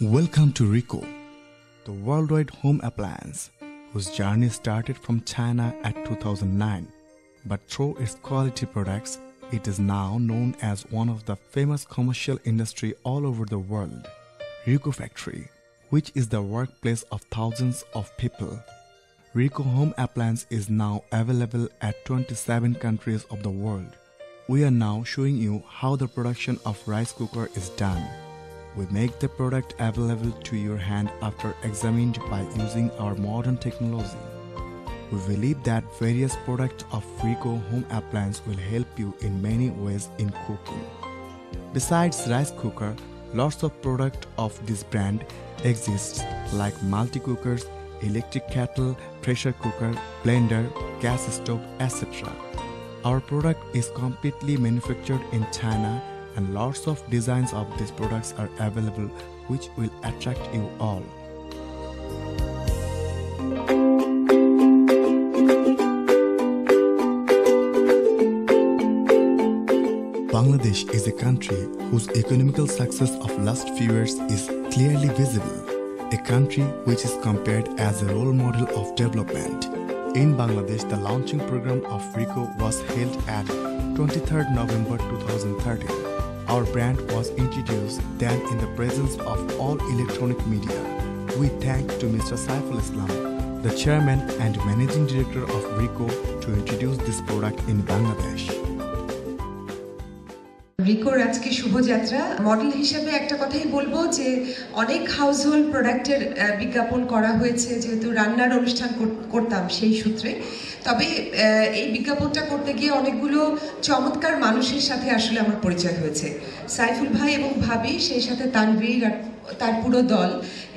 Welcome to Ricoh, the worldwide home appliance whose journey started from China at 2009, but through its quality products, it is now known as one of the famous commercial industry all over the world. Ricoh Factory, which is the workplace of thousands of people. Ricoh Home Appliance is now available at 27 countries of the world. We are now showing you how the production of rice cooker is done. We make the product available to your hand after examined by using our modern technology. We believe that various products of Ricoh Home Appliance will help you in many ways in cooking. Besides rice cooker, lots of products of this brand exists like multi-cookers, electric kettle, pressure cooker, blender, gas stove, etc. Our product is completely manufactured in China and lots of designs of these products are available which will attract you all. Bangladesh is a country whose economical success of last few years is clearly visible. A country which is compared as a role model of development. In Bangladesh, the launching program of Ricoh was held at 23rd November 2013. Our brand was introduced then in the presence of all electronic media. We thank to Mr. Saiful Islam, the chairman and managing director of Ricoh, to introduce this product in Bangladesh. রিকোর আজকে শুভযাত্রা model হিসেবে একটা কথাই বলবো যে অনেক household প্রোডাক্টের বিজ্ঞাপন করা হয়েছে যেহেতু রান্নার অনুষ্ঠান করতাম সেই সূত্রে তবে এই বিজ্ঞাপনটা করতে গিয়ে অনেকগুলো চমৎকার মানুষের সাথে আসলে আমার পরিচয় হয়েছে সাইফুল ভাই এবং ভাবি সেই সাথে তানভীর আর তার পুরো দল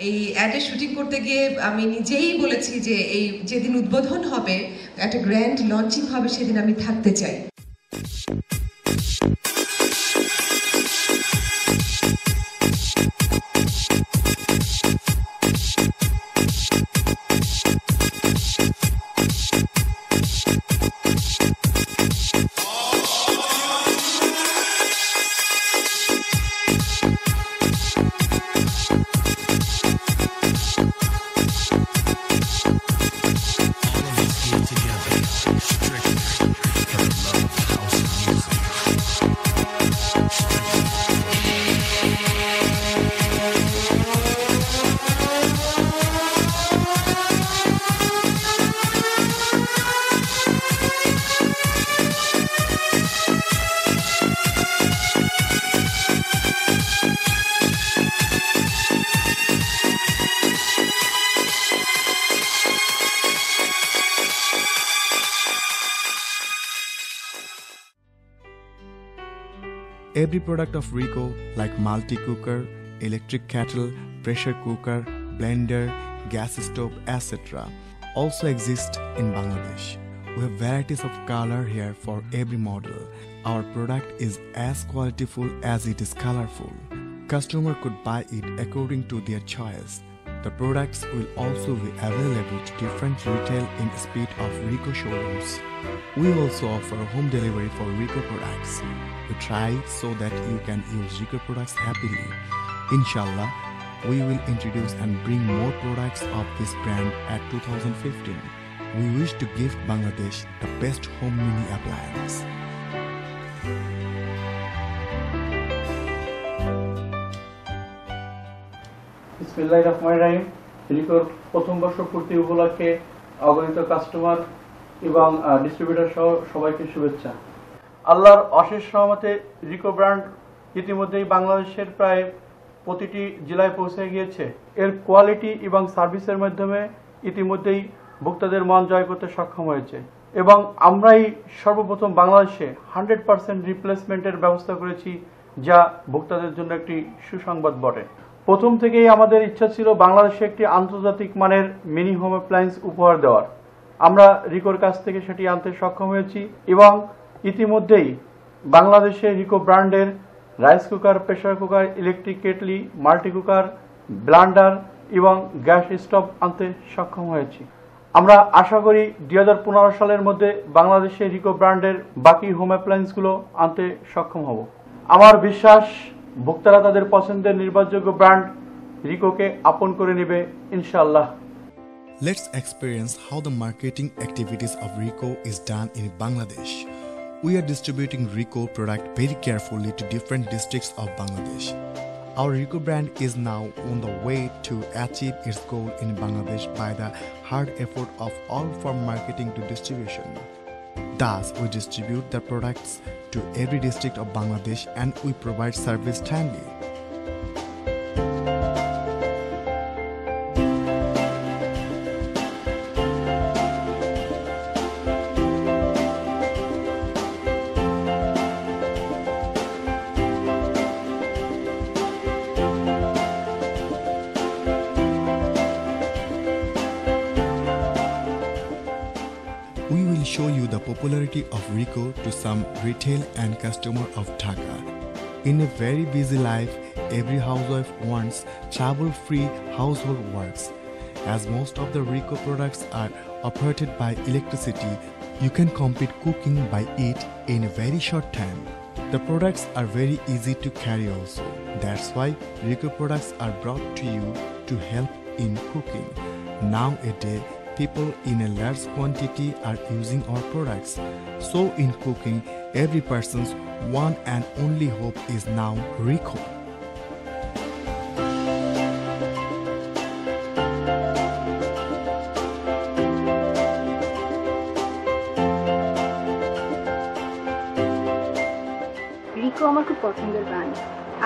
এই অ্যাডের শুটিং করতে গিয়ে আমি নিজেই বলেছি যে এই যেদিন উদ্বোধন হবে একটা গ্র্যান্ড লঞ্চিং হবে সেদিন আমি থাকতে চাই Every product of Ricoh like multi-cooker, electric kettle, pressure cooker, blender, gas stove, etc. also exist in Bangladesh. We have varieties of color here for every model. Our product is as qualityful as it is colorful. Customer could buy it according to their choice. The products will also be available to different retail in speed of Ricoh showrooms. We also offer home delivery for Ricoh products. We try so that you can use Ricoh products happily. Inshallah, we will introduce and bring more products of this brand at 2015. We wish to give Bangladesh the best home mini appliance. বিসমিল্লাহিররহমানিররহিম রিকোর প্রথম বর্ষ পূর্তি উপলক্ষে অগণিত customer এবং distributor সহ সবাইকে শুভেচ্ছা আল্লাহর অশেষ রহমতে রিকো ব্র্যান্ড ইতিমধ্যেই বাংলাদেশের প্রায় প্রতিটি জেলায় পৌঁছে গিয়েছে এর কোয়ালিটি এবং সার্ভিসের মাধ্যমে ইতিমধ্যেই ভোক্তাদের মন জয় করতে সক্ষম হয়েছে এবং আমরাই সর্বপ্রথম বাংলাদেশে 100% রিপ্লেসমেন্টের ব্যবস্থা করেছি যা ভোক্তাদের জন্য একটি সুসংবাদ বটে প্রথম থেকেই আমাদের ইচ্ছা ছিল বাংলাদেশে একটি আন্তর্জাতিক মানের মিনি হোম অ্যাপ্লায়েন্স উপহার দেওয়ার আমরা রিকোর কাছ থেকে সেটি আনতে সক্ষম হয়েছি এবং ইতিমধ্যেই বাংলাদেশে রিকো ব্র্যান্ডের rice cooker pressure cooker electric kettle multi cooker Blender এবং গ্যাস স্টোভ আনতে সক্ষম হয়েছি আমরা আশা করি 2015 সালের মধ্যে বাংলাদেশে রিকো ব্র্যান্ডের বাকি হোম অ্যাপ্লায়েন্সগুলো আনতে সক্ষম হব আমার বিশ্বাস ভোক্তারা তাদের পছন্দের নির্ভরযোগ্য ব্র্যান্ড রিকোকে আপন করে নেবে ইনশাআল্লাহ। Let's experience how the marketing activities of Rico is done in Bangladesh. We are distributing Rico product very carefully to different districts of Bangladesh. Our Rico brand is now on the way to achieve its goal in Bangladesh by the hard effort of all from marketing to distribution. Thus, we distribute the products to every district of Bangladesh and we provide service timely. We will show you the popularity of Rico to some retail and customer of Dhaka. In a very busy life, every housewife wants trouble-free household works. As most of the Rico products are operated by electricity, you can complete cooking by it in a very short time. The products are very easy to carry also. That's why Rico products are brought to you to help in cooking. Nowadays, people in a large quantity are using our products. So in cooking, every person's one and only hope is now Rico. Rico আমার খুব পছন্দের brand.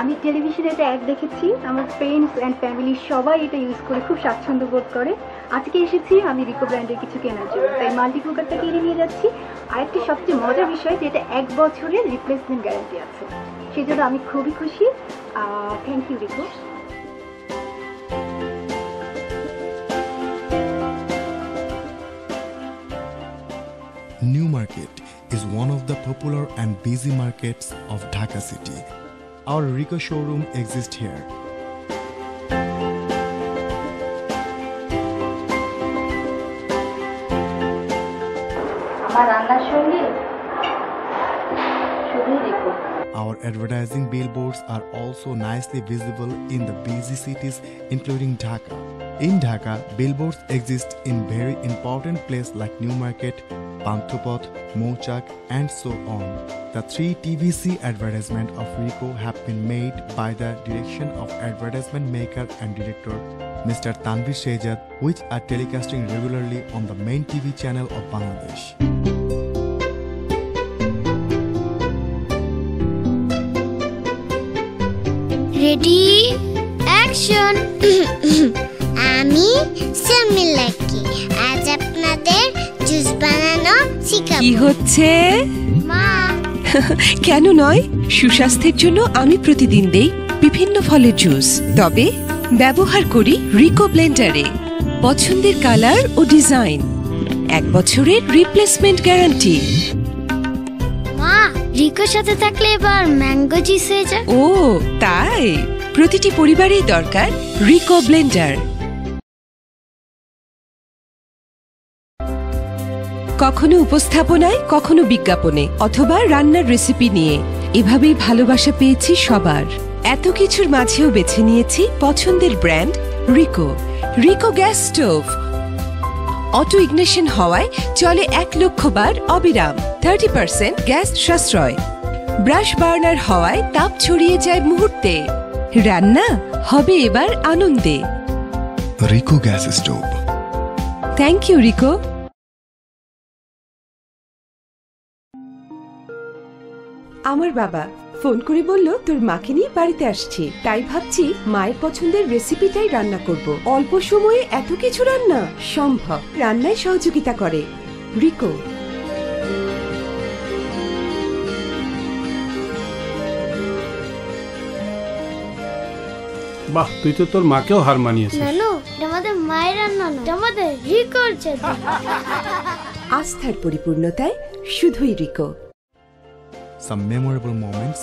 আমি টেলিভিশনে এটা add দেখেছি, আমার friends and family সবাই এটা ইউজ করে খুব স্বাচ্ছন্দ্য বোধ করে। আজকে এসেছি আমি রিকো ব্র্যান্ডের কিছু কেনার জন্য, তাই মাল্টি কুকারটা কিনে নিয়ে যাচ্ছি। আর একটি সবচেয়ে মজার বিষয় যে এটা 1 বছরের রিপ্লেসমেন্ট গ্যারান্টি আছে, সেই জন্য আমি খুবই খুশি। Thank you Rico. New Market is one of the popular and busy markets of Dhaka city. Our Rico showroom exists here. আমার রান্নার সঙ্গে শুধুই Rico. Our advertising billboards are also nicely visible in the busy cities including Dhaka. In Dhaka, billboards exist in very important places like New Market, Panthupot, Mouchak and so on. The 3 TVC advertisement of Rico have been made by the direction of advertisement maker and director Mr. Tanvir Shehzad, which are telecasting regularly on the main TV channel of Bangladesh. Ready action. আমি সামিলাকি, আজ আপনাদের juice বানানো শিখাবো। কি হচ্ছে? মা কেন নয়, সুস্বাস্থ্যের জন্য আমি প্রতিদিন দেই বিভিন্ন ফলের জুস, তবে ব্যবহার করি রিকো ব্লেন্ডারে। পছন্দের কালার ও ডিজাইন, 1 বছরের রিপ্লেসমেন্ট গ্যারান্টি। মা, রিকোর সাথে থাকলে এবার ম্যাঙ্গো জুস হয়ে যায়। ও তাই, প্রতিটি পরিবারেই দরকার রিকো ব্লেন্ডার। কখনো উপস্থাপনায়, কখনো বিজ্ঞাপনে অথবা রান্নার রেসিপি নিয়ে, এভাবেই ভালোবাসা পেয়েছি সবার। এত কিছুর মাঝেও বেছে নিয়েছি পছন্দের brand Rico. Rico gas stove auto ignition হওয়ায় চলে 1 লক্ষ বার অবিরাম, 30% গ্যাস সাশ্রয়। ব্রাশ বার্নার হওয়ায় তাপ ছড়িয়ে যায় মুহূর্তে, রান্না হবে এবার আনন্দে। Rico gas stove. Thank you Rico. আমার বাবা ফোন করে বলল তোর মাকে নিয়ে বাড়িতে আসছি, তাই ভাবছি মায়ের পছন্দের রেসিপিটাই রান্না করব। অল্প সময়ে এত কিছু রান্না সম্ভব, রান্নায় সহযোগিতা করে রিকো। বাহ, তুই তো তোর মাকেও হার মানিয়েছিস। নানু, এটা আমাদের মায়ের রান্না না, এটা আমাদের রিকোর জাদু। আস্থার পরিপূর্ণতায় শুধুই Rico. Some memorable moments.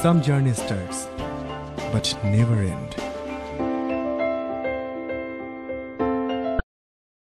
Some journey starts, but never end.